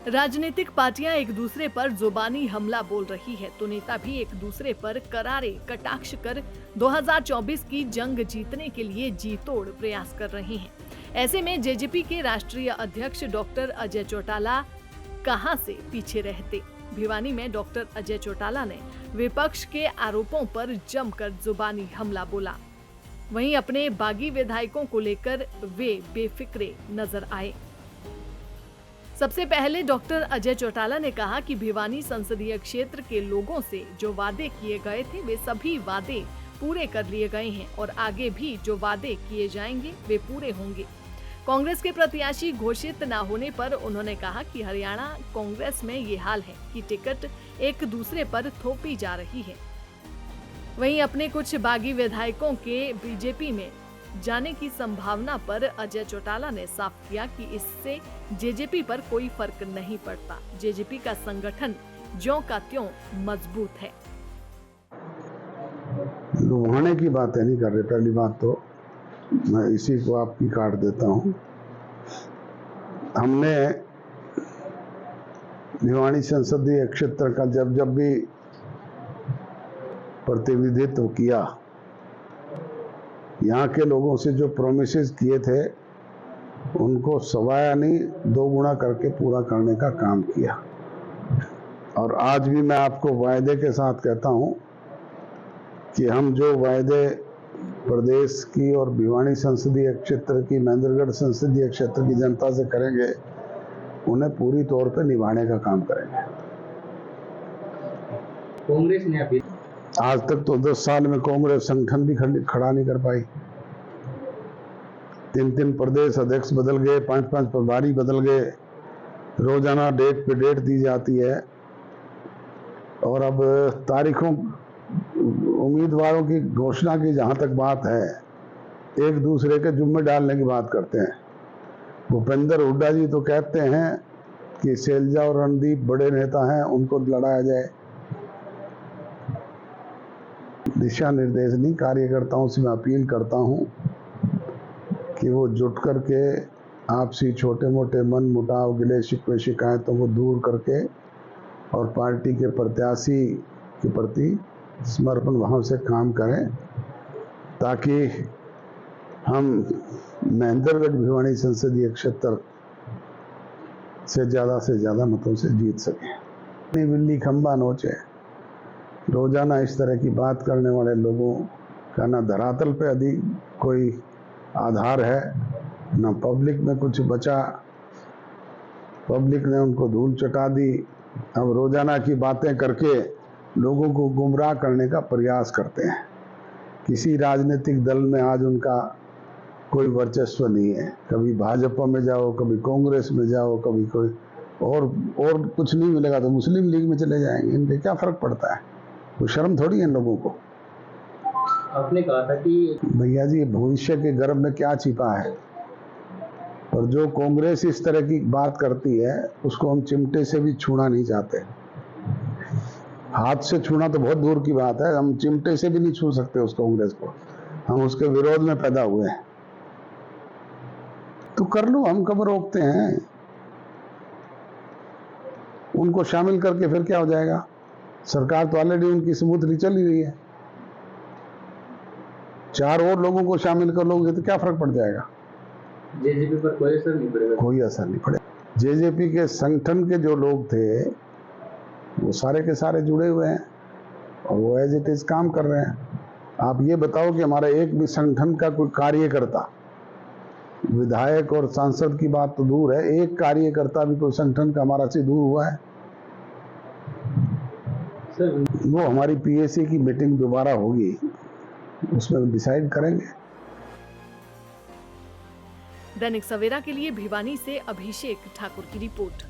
राजनीतिक पार्टियां एक दूसरे पर जुबानी हमला बोल रही है तो नेता भी एक दूसरे पर करारे कटाक्ष कर 2024 की जंग जीतने के लिए जी तोड़ प्रयास कर रहे हैं। ऐसे में जेजेपी के राष्ट्रीय अध्यक्ष डॉक्टर अजय चौटाला कहां से पीछे रहते। भिवानी में डॉक्टर अजय चौटाला ने विपक्ष के आरोपों पर जमकर जुबानी हमला बोला। वहीं अपने बागी विधायकों को लेकर वे बेफिक्रे नजर आए। सबसे पहले डॉक्टर अजय चौटाला ने कहा कि भिवानी संसदीय क्षेत्र के लोगों से जो वादे किए गए थे वे सभी वादे पूरे कर लिए गए हैं और आगे भी जो वादे किए जाएंगे वे पूरे होंगे। कांग्रेस के प्रत्याशी घोषित न होने पर उन्होंने कहा कि हरियाणा कांग्रेस में ये हाल है कि टिकट एक दूसरे पर थोपी जा रही है। वहीं अपने कुछ बागी विधायकों के बीजेपी में जाने की संभावना पर अजय चौटाला ने साफ किया कि इससे जेजेपी पर कोई फर्क नहीं पड़ता। जेजेपी का संगठन ज्यों का त्यों मजबूत है। लुभाने की बातें नहीं कर रहे। पहली बात तो मैं इसी को आपकी काट देता हूं। हमने भिवानी संसदीय क्षेत्र का जब भी प्रतिनिधित्व किया, यहाँ के लोगों से जो प्रोमिसेस किए थे उनको सवाया नहीं 2 गुना करके पूरा करने का काम किया। और आज भी मैं आपको वायदे के साथ कहता हूं कि हम जो वायदे प्रदेश की और भिवानी संसदीय क्षेत्र की, महेंद्रगढ़ संसदीय क्षेत्र की जनता से करेंगे, उन्हें पूरी तौर पे निभाने का काम करेंगे। कांग्रेस ने अभी आज तक तो 10 साल में कांग्रेस संगठन भी खड़ा नहीं कर पाई। 3 प्रदेश अध्यक्ष बदल गए, 5 प्रभारी बदल गए, रोजाना डेट पे डेट दी जाती है और अब तारीखों, उम्मीदवारों की घोषणा की जहां तक बात है, एक दूसरे के जुम्मे डालने की बात करते हैं। भूपेंद्र हुड्डा जी तो कहते हैं कि शैलजा और रणदीप बड़े नेता हैं, उनको लड़ाया जाए। दिशा निर्देश नहीं, कार्यकर्ताओं से मैं अपील करता हूं कि वो जुट करके आपसी छोटे मोटे मन मुटाव, गिले शिकवे, शिकायतों को दूर करके और पार्टी के प्रत्याशी के प्रति समर्पण भाव से काम करें, ताकि हम महेंद्रगढ़ भिवानी संसदीय क्षेत्र से ज़्यादा मतों से जीत सकें। बिल्ली खंबा नोचे। रोजाना इस तरह की बात करने वाले लोगों का ना धरातल पे अधिक कोई आधार है, ना पब्लिक में कुछ बचा। पब्लिक ने उनको धूल चटा दी। अब रोजाना की बातें करके लोगों को गुमराह करने का प्रयास करते हैं। किसी राजनीतिक दल में आज उनका कोई वर्चस्व नहीं है। कभी भाजपा में जाओ, कभी कांग्रेस में जाओ, कभी कोई और कुछ नहीं मिलेगा तो मुस्लिम लीग में चले जाएंगे। इनके क्या फर्क पड़ता है? तो शर्म थोड़ी है लोगों को। आपने कहा था कि भैया जी, भविष्य के गर्भ में क्या छिपा है, और जो कांग्रेस इस तरह की बात करती है उसको हम चिमटे से भी छूना नहीं चाहते। हाथ से छूना तो बहुत दूर की बात है, हम चिमटे से भी नहीं छू सकते उस कांग्रेस को। हम उसके विरोध में पैदा हुए हैं। तो कर लो, हम कब रोकते हैं? उनको शामिल करके फिर क्या हो जाएगा? सरकार तो ऑलरेडी उनकी स्मूथली चल ही रही है। 4 और लोगों को शामिल कर लोगे तो क्या फर्क पड़ जाएगा? जेजेपी पर कोई असर नहीं पड़ेगा। कोई असर नहीं पड़ेगा। जेजेपी के संगठन के जो लोग थे वो सारे के सारे जुड़े हुए हैं और वो एज इट इज काम कर रहे हैं। आप ये बताओ कि हमारा एक भी संगठन का कोई कार्यकर्ता, विधायक और सांसद की बात तो दूर है, एक कार्यकर्ता भी कोई संगठन का हमारा से दूर हुआ है? वो हमारी पीएसी की मीटिंग दोबारा होगी, उसमें डिसाइड करेंगे। दैनिक सवेरा के लिए भिवानी से अभिषेक ठाकुर की रिपोर्ट।